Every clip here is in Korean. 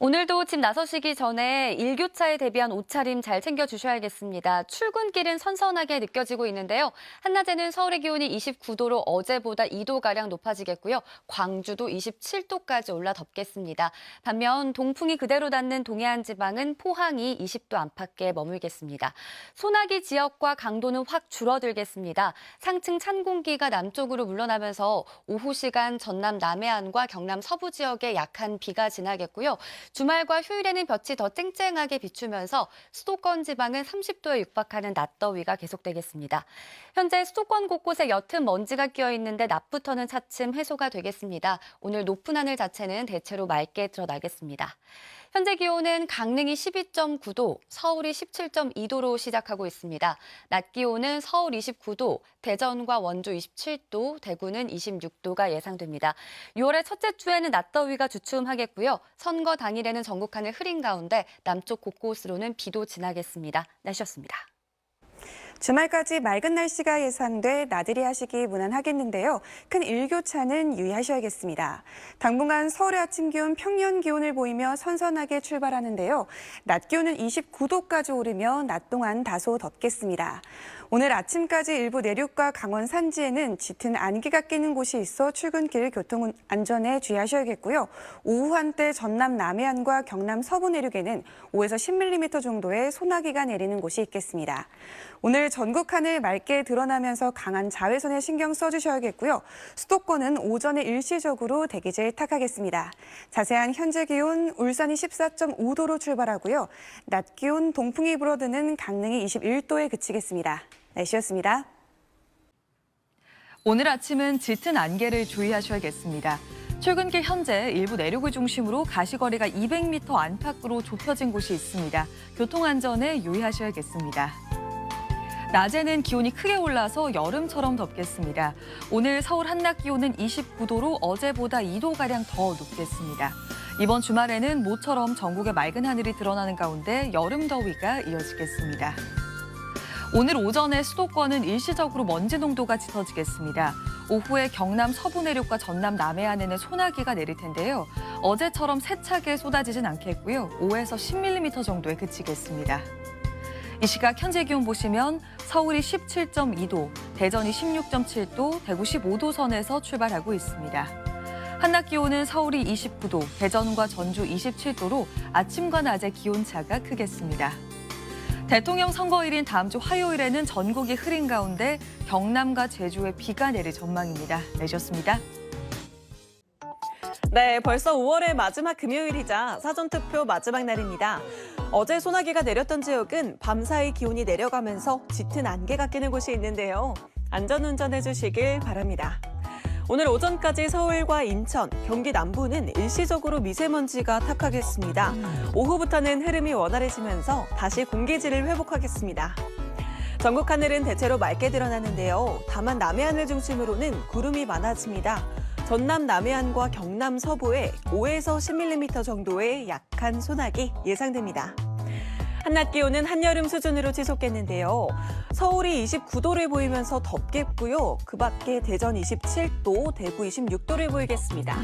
오늘도 집 나서시기 전에 일교차에 대비한 옷차림 잘 챙겨주셔야겠습니다. 출근길은 선선하게 느껴지고 있는데요. 한낮에는 서울의 기온이 29도로 어제보다 2도가량 높아지겠고요. 광주도 27도까지 올라 덥겠습니다. 반면 동풍이 그대로 닿는 동해안 지방은 포항이 20도 안팎에 머물겠습니다. 소나기 지역과 강도는 확 줄어들겠습니다. 상층 찬 공기가 남쪽으로 물러나면서 오후 시간 전남 남해안과 경남 서부 지역에 약한 비가 지나겠고요. 주말과 휴일에는 볕이 더 쨍쨍하게 비추면서 수도권 지방은 30도에 육박하는 낮더위가 계속되겠습니다. 현재 수도권 곳곳에 옅은 먼지가 끼어 있는데 낮부터는 차츰 해소가 되겠습니다. 오늘 높은 하늘 자체는 대체로 맑게 드러나겠습니다. 현재 기온은 강릉이 12.9도, 서울이 17.2도로 시작하고 있습니다. 낮 기온은 서울 29도, 대전과 원주 27도, 대구는 26도가 예상됩니다. 6월의 첫째 주에는 낮더위가 주춤하겠고요. 선거 당일에는 전국 하늘 흐린 가운데 남쪽 곳곳으로는 비도 지나겠습니다. 날씨였습니다. 주말까지 맑은 날씨가 예상돼 나들이 하시기 무난하겠는데요. 큰 일교차는 유의하셔야겠습니다. 당분간 서울의 아침 기온 평년 기온을 보이며 선선하게 출발하는데요. 낮 기온은 29도까지 오르며 낮 동안 다소 덥겠습니다. 오늘 아침까지 일부 내륙과 강원 산지에는 짙은 안개가 끼는 곳이 있어 출근길 교통 안전에 주의하셔야겠고요. 오후 한때 전남 남해안과 경남 서부 내륙에는 5에서 10mm 정도의 소나기가 내리는 곳이 있겠습니다. 오늘 전국 하늘 맑게 드러나면서 강한 자외선에 신경 써주셔야겠고요. 수도권은 오전에 일시적으로 대기질 탁하겠습니다. 자세한 현재 기온 울산이 14.5도로 출발하고요. 낮 기온 동풍이 불어드는 강릉이 21도에 그치겠습니다. 날씨였습니다. 오늘 아침은 짙은 안개를 주의하셔야겠습니다. 출근길 현재 일부 내륙을 중심으로 가시거리가 200m 안팎으로 좁혀진 곳이 있습니다. 교통안전에 유의하셔야겠습니다. 낮에는 기온이 크게 올라서 여름처럼 덥겠습니다. 오늘 서울 한낮 기온은 29도로 어제보다 2도가량 더 높겠습니다. 이번 주말에는 모처럼 전국에 맑은 하늘이 드러나는 가운데 여름 더위가 이어지겠습니다. 오늘 오전에 수도권은 일시적으로 먼지 농도가 짙어지겠습니다. 오후에 경남 서부 내륙과 전남 남해안에는 소나기가 내릴 텐데요. 어제처럼 세차게 쏟아지진 않겠고요. 5에서 10mm 정도에 그치겠습니다. 이 시각 현재 기온 보시면 서울이 17.2도, 대전이 16.7도, 대구 15도 선에서 출발하고 있습니다. 한낮 기온은 서울이 29도, 대전과 전주 27도로 아침과 낮의 기온차가 크겠습니다. 대통령 선거일인 다음 주 화요일에는 전국이 흐린 가운데 경남과 제주에 비가 내릴 전망입니다. 내셨습니다. 네, 벌써 5월의 마지막 금요일이자 사전투표 마지막 날입니다. 어제 소나기가 내렸던 지역은 밤사이 기온이 내려가면서 짙은 안개가 끼는 곳이 있는데요. 안전운전해 주시길 바랍니다. 오늘 오전까지 서울과 인천, 경기 남부는 일시적으로 미세먼지가 탁하겠습니다. 오후부터는 흐름이 원활해지면서 다시 공기질을 회복하겠습니다. 전국 하늘은 대체로 맑게 드러나는데요. 다만 남해안을 중심으로는 구름이 많아집니다. 전남 남해안과 경남 서부에 5에서 10mm 정도의 약한 소나기 예상됩니다. 한낮 기온은 한여름 수준으로 치솟겠는데요. 서울이 29도를 보이면서 덥겠고요. 그 밖에 대전 27도, 대구 26도를 보이겠습니다.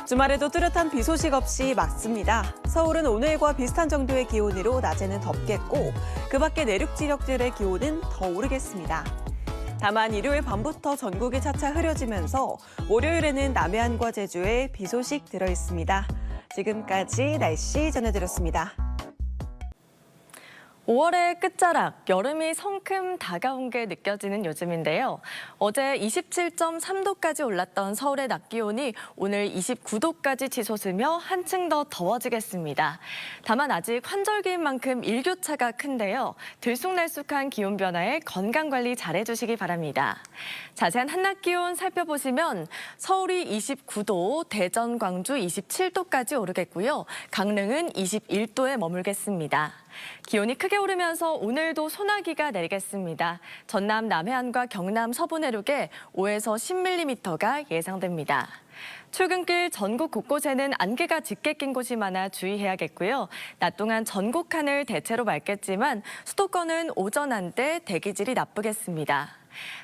주말에도 뚜렷한 비 소식 없이 맑습니다. 서울은 오늘과 비슷한 정도의 기온으로 낮에는 덥겠고 그 밖에 내륙 지역들의 기온은 더 오르겠습니다. 다만 일요일 밤부터 전국이 차차 흐려지면서 월요일에는 남해안과 제주에 비 소식 들어있습니다. 지금까지 날씨 전해드렸습니다. 5월의 끝자락, 여름이 성큼 다가온 게 느껴지는 요즘인데요. 어제 27.3도까지 올랐던 서울의 낮 기온이 오늘 29도까지 치솟으며 한층 더 더워지겠습니다. 다만 아직 환절기인 만큼 일교차가 큰데요. 들쑥날쑥한 기온 변화에 건강관리 잘해주시기 바랍니다. 자세한 한낮 기온 살펴보시면 서울이 29도, 대전, 광주 27도까지 오르겠고요. 강릉은 21도에 머물겠습니다. 기온이 크게 오르면서 오늘도 소나기가 내리겠습니다. 전남 남해안과 경남 서부 내륙에 5에서 10mm가 예상됩니다. 출근길 전국 곳곳에는 안개가 짙게 낀 곳이 많아 주의해야겠고요. 낮 동안 전국 하늘 대체로 맑겠지만 수도권은 오전 한때 대기질이 나쁘겠습니다.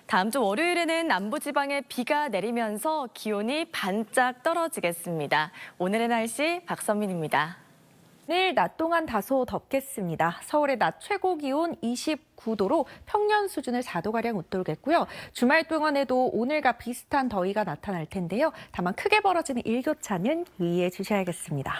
다음 주 월요일에는 남부지방에 비가 내리면서 기온이 반짝 떨어지겠습니다. 오늘의 날씨 박선민입니다. 내일 낮 동안 다소 덥겠습니다. 서울의 낮 최고 기온 29도로 평년 수준을 4도가량 웃돌겠고요. 주말 동안에도 오늘과 비슷한 더위가 나타날 텐데요. 다만 크게 벌어지는 일교차는 유의해 주셔야겠습니다.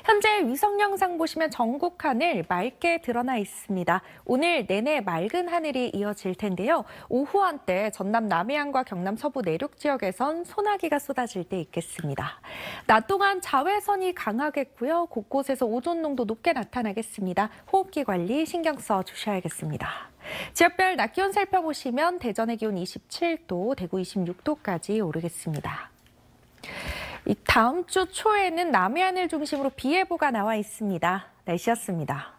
현재 위성 영상 보시면 전국 하늘 맑게 드러나 있습니다. 오늘 내내 맑은 하늘이 이어질 텐데요. 오후 한때 전남 남해안과 경남 서부 내륙 지역에선 소나기가 쏟아질 때 있겠습니다. 낮 동안 자외선이 강하겠고요. 곳곳에서 오존 농도 높게 나타나겠습니다. 호흡기 관리 신경 써 주셔야겠습니다. 지역별 낮 기온 살펴보시면 대전의 기온 27도, 대구 26도까지 오르겠습니다. 다음 주 초에는 남해안을 중심으로 비 예보가 나와 있습니다. 날씨였습니다.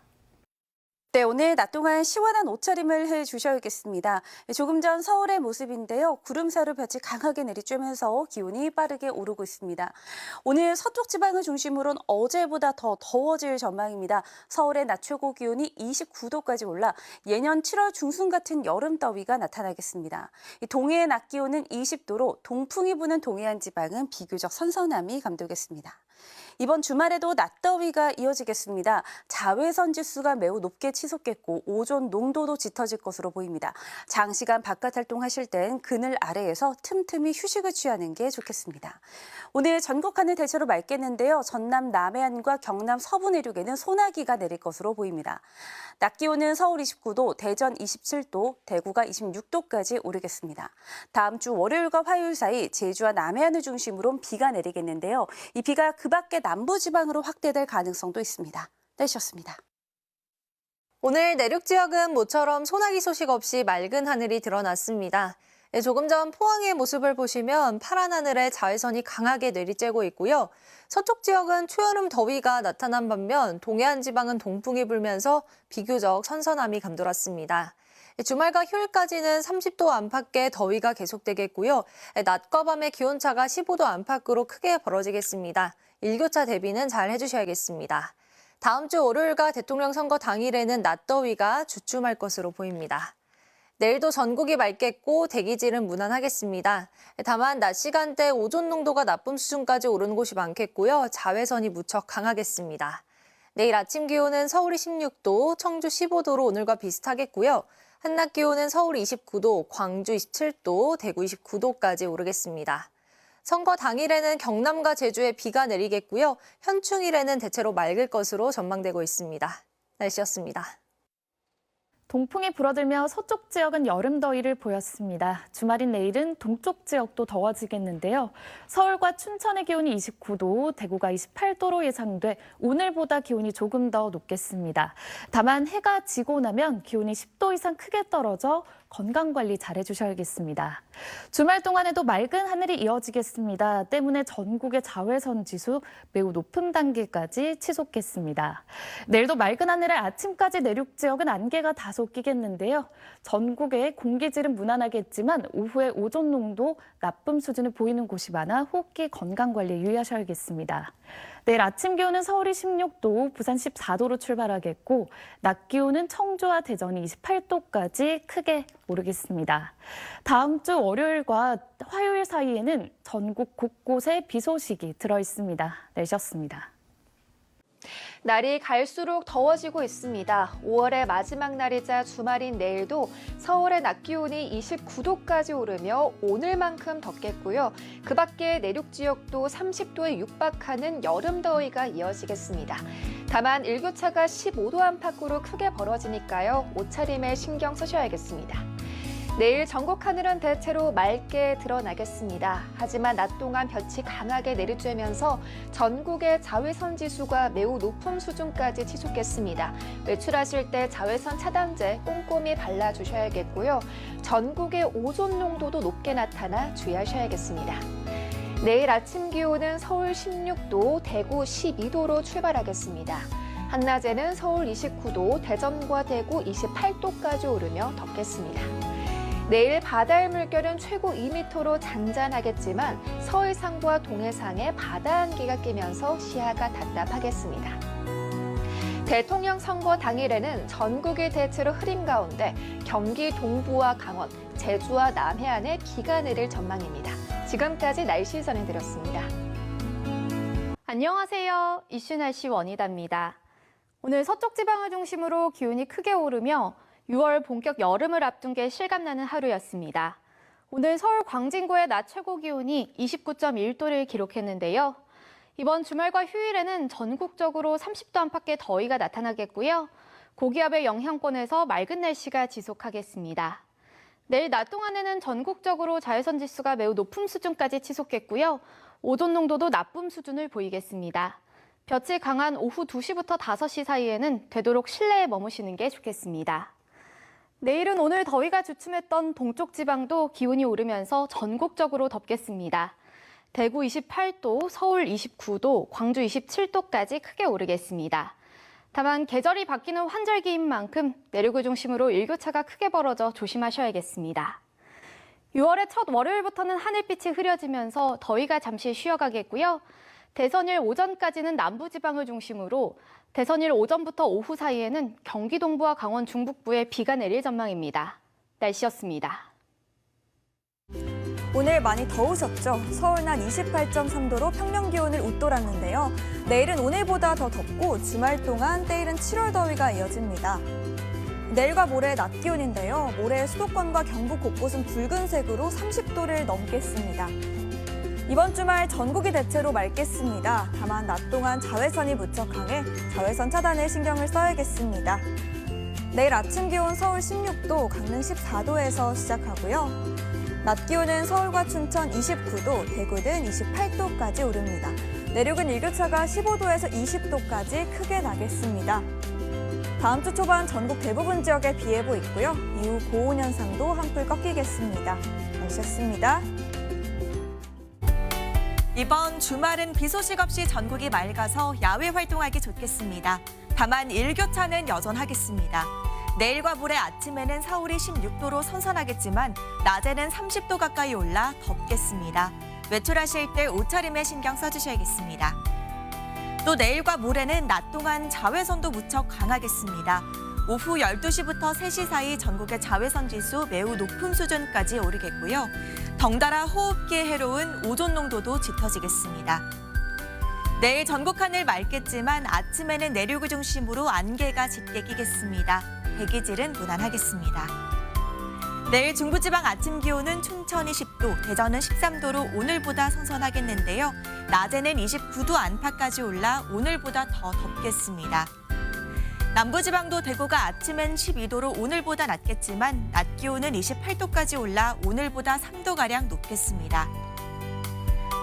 네, 오늘 낮 동안 시원한 옷차림을 해주셔야겠습니다. 조금 전 서울의 모습인데요. 구름사루 볕이 강하게 내리쬐면서 기온이 빠르게 오르고 있습니다. 오늘 서쪽 지방을 중심으로는 어제보다 더 더워질 전망입니다. 서울의 낮 최고 기온이 29도까지 올라 예년 7월 중순 같은 여름 더위가 나타나겠습니다. 동해의 낮 기온은 20도로 동풍이 부는 동해안 지방은 비교적 선선함이 감돌겠습니다. 이번 주말에도 낮더위가 이어지겠습니다. 자외선 지수가 매우 높게 치솟겠고 오존 농도도 짙어질 것으로 보입니다. 장시간 바깥 활동하실 땐 그늘 아래에서 틈틈이 휴식을 취하는 게 좋겠습니다. 오늘 전국 하늘 대체로 맑겠는데요. 전남 남해안과 경남 서부 내륙에는 소나기가 내릴 것으로 보입니다. 낮 기온은 서울 29도, 대전 27도, 대구가 26도까지 오르겠습니다. 다음 주 월요일과 화요일 사이 제주와 남해안을 중심으로 비가 내리겠는데요. 이 비가 그 밖에 남부지방으로 확대될 가능성도 있습니다. 날씨였습니다. 오늘 내륙 지역은 모처럼 소나기 소식 없이 맑은 하늘이 드러났습니다. 조금 전 포항의 모습을 보시면 파란 하늘에 자외선이 강하게 내리쬐고 있고요. 서쪽 지역은 초여름 더위가 나타난 반면 동해안 지방은 동풍이 불면서 비교적 선선함이 감돌았습니다. 주말과 휴일까지는 30도 안팎의 더위가 계속되겠고요. 낮과 밤의 기온차가 15도 안팎으로 크게 벌어지겠습니다. 일교차 대비는 잘 해주셔야겠습니다. 다음 주 월요일과 대통령 선거 당일에는 낮더위가 주춤할 것으로 보입니다. 내일도 전국이 맑겠고 대기질은 무난하겠습니다. 다만 낮 시간대 오존 농도가 나쁨 수준까지 오르는 곳이 많겠고요. 자외선이 무척 강하겠습니다. 내일 아침 기온은 서울이 16도, 청주 15도로 오늘과 비슷하겠고요. 한낮 기온은 서울 29도, 광주 27도, 대구 29도까지 오르겠습니다. 선거 당일에는 경남과 제주에 비가 내리겠고요. 현충일에는 대체로 맑을 것으로 전망되고 있습니다. 날씨였습니다. 동풍이 불어들며 서쪽 지역은 여름 더위를 보였습니다. 주말인 내일은 동쪽 지역도 더워지겠는데요. 서울과 춘천의 기온이 29도, 대구가 28도로 예상돼 오늘보다 기온이 조금 더 높겠습니다. 다만 해가 지고 나면 기온이 10도 이상 크게 떨어져 건강관리 잘 해주셔야겠습니다. 주말 동안에도 맑은 하늘이 이어지겠습니다. 때문에 전국의 자외선 지수 매우 높은 단계까지 치솟겠습니다. 내일도 맑은 하늘에 아침까지 내륙 지역은 안개가 다소 끼겠는데요. 전국의 공기질은 무난하겠지만 오후에 오존 농도 나쁨 수준을 보이는 곳이 많아 호흡기 건강관리에 유의하셔야겠습니다. 내일 아침 기온은 서울이 16도, 부산 14도로 출발하겠고 낮 기온은 청주와 대전이 28도까지 크게 오르겠습니다. 다음 주 월요일과 화요일 사이에는 전국 곳곳에 비 소식이 들어있습니다. 날씨였습니다. 날이 갈수록 더워지고 있습니다. 5월의 마지막 날이자 주말인 내일도 서울의 낮 기온이 29도까지 오르며 오늘만큼 덥겠고요. 그 밖에 내륙 지역도 30도에 육박하는 여름 더위가 이어지겠습니다. 다만 일교차가 15도 안팎으로 크게 벌어지니까요. 옷차림에 신경 쓰셔야겠습니다. 내일 전국 하늘은 대체로 맑게 드러나겠습니다. 하지만 낮 동안 볕이 강하게 내리쬐면서 전국의 자외선 지수가 매우 높은 수준까지 치솟겠습니다. 외출하실 때 자외선 차단제 꼼꼼히 발라주셔야겠고요. 전국의 오존 농도도 높게 나타나 주의하셔야겠습니다. 내일 아침 기온은 서울 16도, 대구 12도로 출발하겠습니다. 한낮에는 서울 29도, 대전과 대구 28도까지 오르며 덥겠습니다. 내일 바다의 물결은 최고 2m로 잔잔하겠지만 서해상과 동해상에 바다 안개가 끼면서 시야가 답답하겠습니다. 대통령 선거 당일에는 전국이 대체로 흐림 가운데 경기 동부와 강원, 제주와 남해안에 비가 내릴 전망입니다. 지금까지 날씨 전해드렸습니다. 안녕하세요. 이슈 날씨 원희다입니다. 오늘 서쪽 지방을 중심으로 기온이 크게 오르며 6월 본격 여름을 앞둔 게 실감나는 하루였습니다. 오늘 서울 광진구의 낮 최고 기온이 29.1도를 기록했는데요. 이번 주말과 휴일에는 전국적으로 30도 안팎의 더위가 나타나겠고요. 고기압의 영향권에서 맑은 날씨가 지속하겠습니다. 내일 낮 동안에는 전국적으로 자외선 지수가 매우 높은 수준까지 치솟겠고요. 오존 농도도 나쁨 수준을 보이겠습니다. 볕이 강한 오후 2시부터 5시 사이에는 되도록 실내에 머무시는 게 좋겠습니다. 내일은 오늘 더위가 주춤했던 동쪽 지방도 기온이 오르면서 전국적으로 덥겠습니다. 대구 28도, 서울 29도, 광주 27도까지 크게 오르겠습니다. 다만 계절이 바뀌는 환절기인 만큼 내륙을 중심으로 일교차가 크게 벌어져 조심하셔야겠습니다. 6월의 첫 월요일부터는 하늘빛이 흐려지면서 더위가 잠시 쉬어가겠고요. 대선일 오전까지는 남부지방을 중심으로 대선일 오전부터 오후 사이에는 경기 동부와 강원 중북부에 비가 내릴 전망입니다. 날씨였습니다. 오늘 많이 더우셨죠? 서울 낮 28.3도로 평년 기온을 웃돌았는데요. 내일은 오늘보다 더 덥고 주말 동안 때이른 7월 더위가 이어집니다. 내일과 모레 낮 기온인데요. 모레 수도권과 경북 곳곳은 붉은색으로 30도를 넘겠습니다. 이번 주말 전국이 대체로 맑겠습니다. 다만 낮 동안 자외선이 무척 강해 자외선 차단에 신경을 써야겠습니다. 내일 아침 기온 서울 16도, 강릉 14도에서 시작하고요. 낮 기온은 서울과 춘천 29도, 대구 등 28도까지 오릅니다. 내륙은 일교차가 15도에서 20도까지 크게 나겠습니다. 다음 주 초반 전국 대부분 지역에 비 예보 있고요. 이후 고온 현상도 한풀 꺾이겠습니다. 날씨였습니다. 이번 주말은 비 소식 없이 전국이 맑아서 야외 활동하기 좋겠습니다. 다만 일교차는 여전하겠습니다. 내일과 모레 아침에는 서울이 16도로 선선하겠지만 낮에는 30도 가까이 올라 덥겠습니다. 외출하실 때 옷차림에 신경 써주셔야겠습니다. 또 내일과 모레는 낮 동안 자외선도 무척 강하겠습니다. 오후 12시부터 3시 사이 전국의 자외선 지수 매우 높은 수준까지 오르겠고요. 덩달아 호흡기에 해로운 오존 농도도 짙어지겠습니다. 내일 전국 하늘 맑겠지만 아침에는 내륙을 중심으로 안개가 짙게 끼겠습니다. 대기질은 무난하겠습니다. 내일 중부지방 아침 기온은 춘천이 10도, 대전은 13도로 오늘보다 선선하겠는데요. 낮에는 29도 안팎까지 올라 오늘보다 더 덥겠습니다. 남부지방도 대구가 아침엔 12도로 오늘보다 낮겠지만 낮 기온은 28도까지 올라 오늘보다 3도가량 높겠습니다.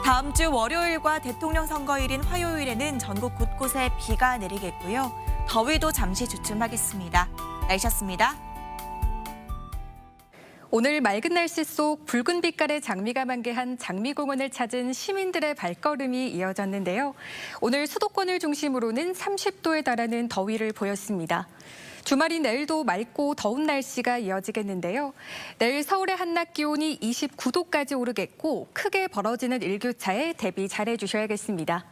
다음 주 월요일과 대통령 선거일인 화요일에는 전국 곳곳에 비가 내리겠고요. 더위도 잠시 주춤하겠습니다. 날씨였습니다. 오늘 맑은 날씨 속 붉은 빛깔의 장미가 만개한 장미공원을 찾은 시민들의 발걸음이 이어졌는데요. 오늘 수도권을 중심으로는 30도에 달하는 더위를 보였습니다. 주말인 내일도 맑고 더운 날씨가 이어지겠는데요. 내일 서울의 한낮 기온이 29도까지 오르겠고 크게 벌어지는 일교차에 대비 잘해 주셔야겠습니다.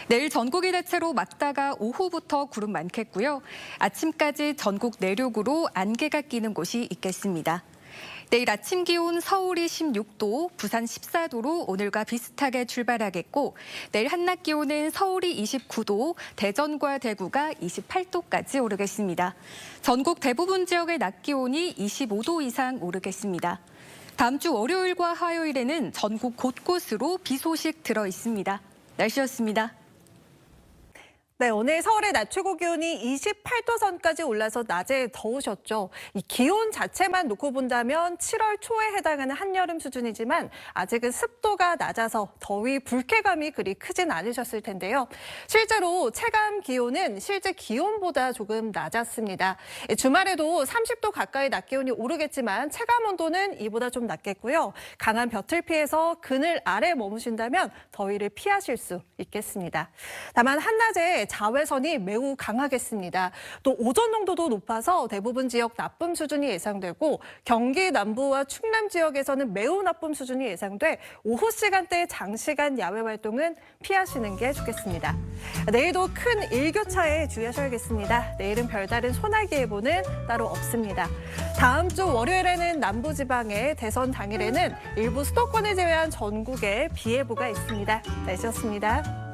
내일 전국이 대체로 맑다가 오후부터 구름 많겠고요. 아침까지 전국 내륙으로 안개가 끼는 곳이 있겠습니다. 내일 아침 기온 서울이 16도, 부산 14도로 오늘과 비슷하게 출발하겠고 내일 한낮 기온은 서울이 29도, 대전과 대구가 28도까지 오르겠습니다. 전국 대부분 지역의 낮 기온이 25도 이상 오르겠습니다. 다음 주 월요일과 화요일에는 전국 곳곳으로 비 소식 들어 있습니다. 날씨였습니다. 네, 오늘 서울의 낮 최고 기온이 28도 선까지 올라서 낮에 더우셨죠. 이 기온 자체만 놓고 본다면 7월 초에 해당하는 한여름 수준이지만 아직은 습도가 낮아서 더위 불쾌감이 그리 크진 않으셨을 텐데요. 실제로 체감 기온은 실제 기온보다 조금 낮았습니다. 주말에도 30도 가까이 낮 기온이 오르겠지만 체감 온도는 이보다 좀 낮겠고요. 강한 볕을 피해서 그늘 아래 머무신다면 더위를 피하실 수 있겠습니다. 다만 한낮에 때문에 자외선이 매우 강하겠습니다. 또 오존 농도도 높아서 대부분 지역 나쁨 수준이 예상되고 경기 남부와 충남 지역에서는 매우 나쁨 수준이 예상돼 오후 시간대 장시간 야외 활동은 피하시는 게 좋겠습니다. 내일도 큰 일교차에 주의하셔야겠습니다. 내일은 별다른 소나기 예보는 따로 없습니다. 다음 주 월요일에는 남부지방에 대선 당일에는 일부 수도권을 제외한 전국에 비 예보가 있습니다. 날씨였습니다.